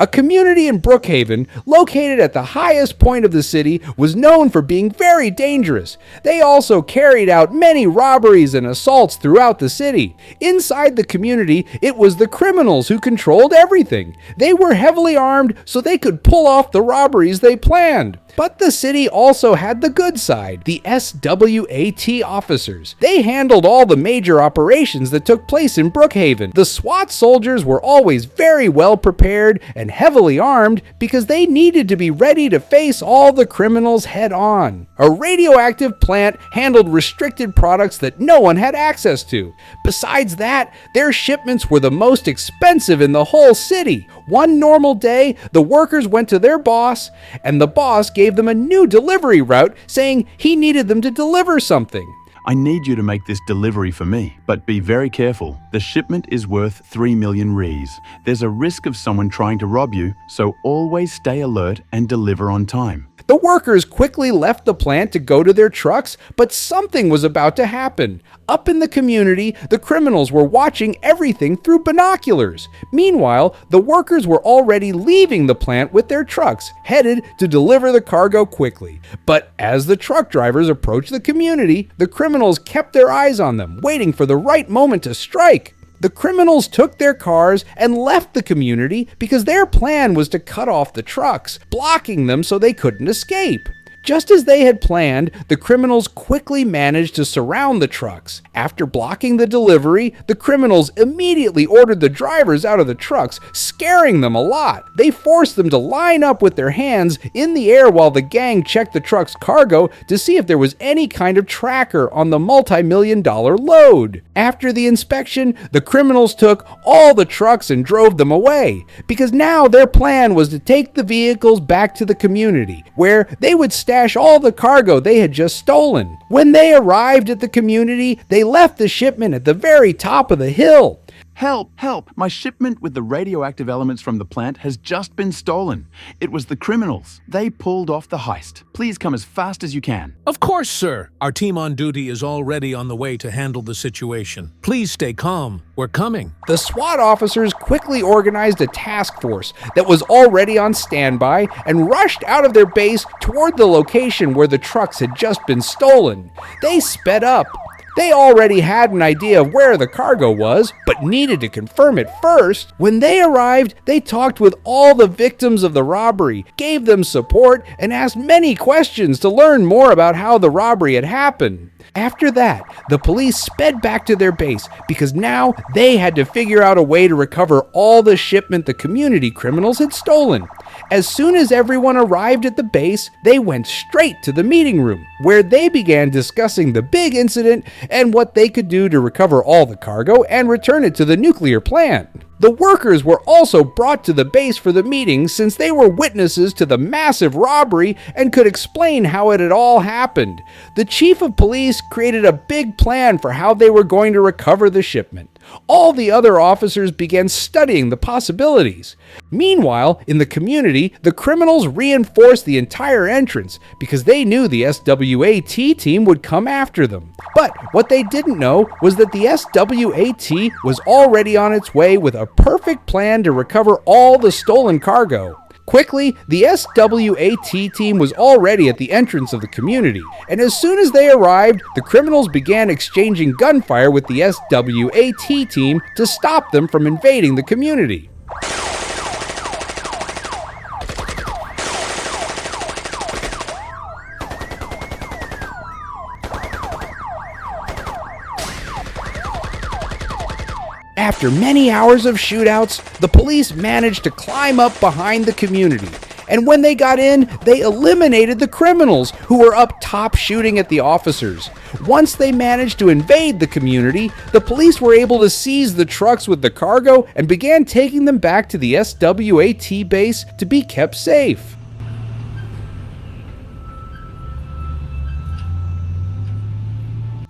A community in Brookhaven, located at the highest point of the city, was known for being very dangerous. They also carried out many robberies and assaults throughout the city. Inside the community, it was the criminals who controlled everything. They were heavily armed so they could pull off the robberies they planned. But the city also had the good side, the SWAT officers. They handled all the major operations that took place in Brookhaven. The SWAT soldiers were always very well prepared and heavily armed because they needed to be ready to face all the criminals head on. A radioactive plant handled restricted products that no one had access to. Besides that, their shipments were the most expensive in the whole city. One normal day, the workers went to their boss, and the boss gave them a new delivery route, saying he needed them to deliver something. I need you to make this delivery for me, but be very careful. The shipment is worth 3 million Rs. There's a risk of someone trying to rob you, so always stay alert and deliver on time. The workers quickly left the plant to go to their trucks, but something was about to happen. Up in the community, the criminals were watching everything through binoculars. Meanwhile, the workers were already leaving the plant with their trucks, headed to deliver the cargo quickly. But as the truck drivers approached the community, the criminals kept their eyes on them, waiting for the right moment to strike. The criminals took their cars and left the community because their plan was to cut off the trucks, blocking them so they couldn't escape. Just as they had planned, the criminals quickly managed to surround the trucks. After blocking the delivery, the criminals immediately ordered the drivers out of the trucks, scaring them a lot. They forced them to line up with their hands in the air while the gang checked the truck's cargo to see if there was any kind of tracker on the multi-million-dollar load. After the inspection, the criminals took all the trucks and drove them away, because now their plan was to take the vehicles back to the community, where they would stash all the cargo they had just stolen. When they arrived at the community, they left the shipment at the very top of the hill. Help! Help! My shipment with the radioactive elements from the plant has just been stolen. It was the criminals. They pulled off the heist. Please come as fast as you can. Of course, sir. Our team on duty is already on the way to handle the situation. Please stay calm. We're coming. The SWAT officers quickly organized a task force that was already on standby and rushed out of their base toward the location where the trucks had just been stolen. They sped up. They already had an idea of where the cargo was, but needed to confirm it first. When they arrived, they talked with all the victims of the robbery, gave them support, and asked many questions to learn more about how the robbery had happened. After that, the police sped back to their base because now they had to figure out a way to recover all the shipment the community criminals had stolen. As soon as everyone arrived at the base, they went straight to the meeting room, where they began discussing the big incident and what they could do to recover all the cargo and return it to the nuclear plant. The workers were also brought to the base for the meeting since they were witnesses to the massive robbery and could explain how it had all happened. The chief of police created a big plan for how they were going to recover the shipment. All the other officers began studying the possibilities. Meanwhile, in the community, the criminals reinforced the entire entrance because they knew the SWAT team would come after them. But what they didn't know was that the SWAT was already on its way with a perfect plan to recover all the stolen cargo. Quickly, the SWAT team was already at the entrance of the community, and as soon as they arrived, the criminals began exchanging gunfire with the SWAT team to stop them from invading the community. After many hours of shootouts, the police managed to climb up behind the community. And when they got in, they eliminated the criminals who were up top shooting at the officers. Once they managed to invade the community, the police were able to seize the trucks with the cargo and began taking them back to the SWAT base to be kept safe.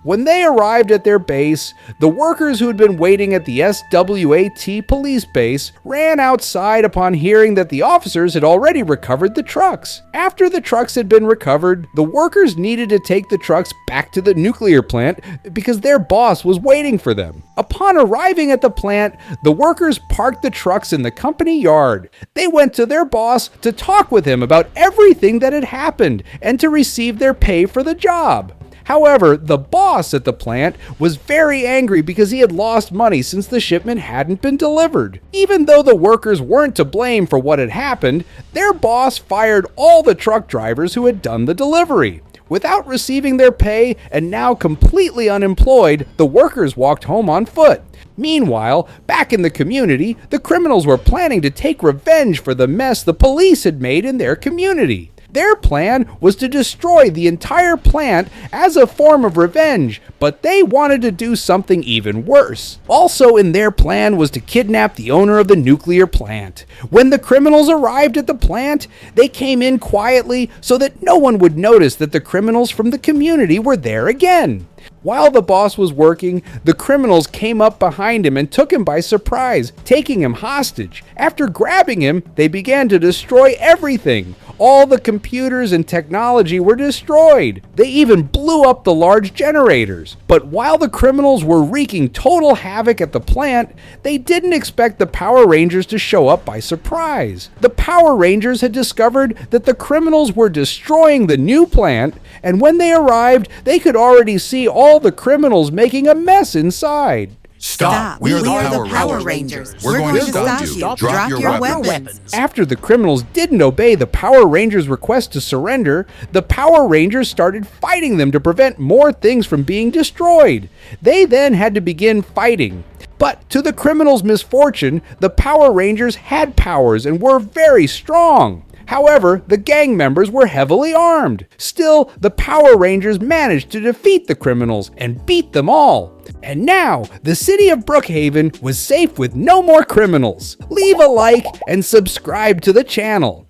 When they arrived at their base, the workers who had been waiting at the SWAT police base ran outside upon hearing that the officers had already recovered the trucks. After the trucks had been recovered, the workers needed to take the trucks back to the nuclear plant because their boss was waiting for them. Upon arriving at the plant, the workers parked the trucks in the company yard. They went to their boss to talk with him about everything that had happened and to receive their pay for the job. However, the boss at the plant was very angry because he had lost money since the shipment hadn't been delivered. Even though the workers weren't to blame for what had happened, their boss fired all the truck drivers who had done the delivery. Without receiving their pay and now completely unemployed, the workers walked home on foot. Meanwhile, back in the community, the criminals were planning to take revenge for the mess the police had made in their community. Their plan was to destroy the entire plant as a form of revenge, but they wanted to do something even worse. Also in their plan was to kidnap the owner of the nuclear plant. When the criminals arrived at the plant, they came in quietly so that no one would notice that the criminals from the community were there again. While the boss was working, the criminals came up behind him and took him by surprise, taking him hostage. After grabbing him, they began to destroy everything. All the computers and technology were destroyed. They even blew up the large generators. But while the criminals were wreaking total havoc at the plant, they didn't expect the Power Rangers to show up by surprise. The Power Rangers had discovered that the criminals were destroying the new plant, and when they arrived, they could already see all the criminals making a mess inside. Stop! We are the Power Rangers. We're going to stop you. Drop your weapons. After the criminals didn't obey the Power Rangers' request to surrender, the Power Rangers started fighting them to prevent more things from being destroyed. They then had to begin fighting. But to the criminals' misfortune, the Power Rangers had powers and were very strong. However, the gang members were heavily armed. Still, the Power Rangers managed to defeat the criminals and beat them all. And now, the city of Brookhaven was safe with no more criminals. Leave a like and subscribe to the channel.